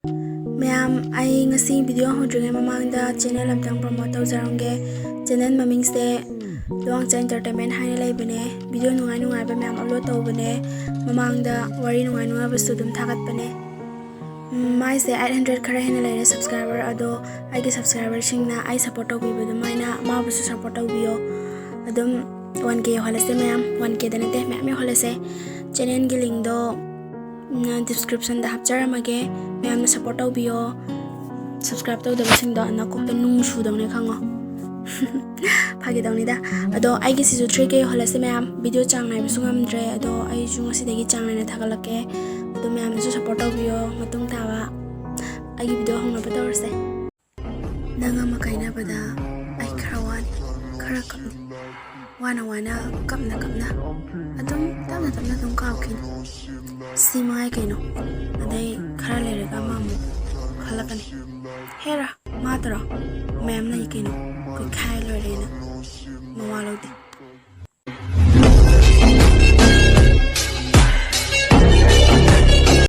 Ma'am, I ngasi video hodringai mamangda channel amtang promote tawjarange. Channel mamingse Luangcha Entertainment haina leibane. Video nungai nungai ba ma'am upload tawbane. Mamangda wari nungai nungai ba sudum thagatbane. Mai se 800 khara hena leire subscriber ado aigi subscriber singna ai support tawbibadu maina ma busu support tawbiyo. Adum 1k holase ma'am 1k danate ma'am holase. Channel gi link do description da hapcharamage ma'am na support tawbiyo. Subscribe tawdaba singdo na kokta nung sudang khango. Phagi dawni da ado aigi sisu 3k holase ma'am video chang nai bisu ngamdre ado ai ju ngasi dagi chang nai thagalake ado ma'am na support tawbiyo matung tawa aigi video hongna ba tawrse nanga makaina bada ai kharawan khara kam wana kamna adum tamna dum kawkin simai kaino adai khara lere ka mamu khalakani hera matara ma'am na kaino ko khai lore na mawalode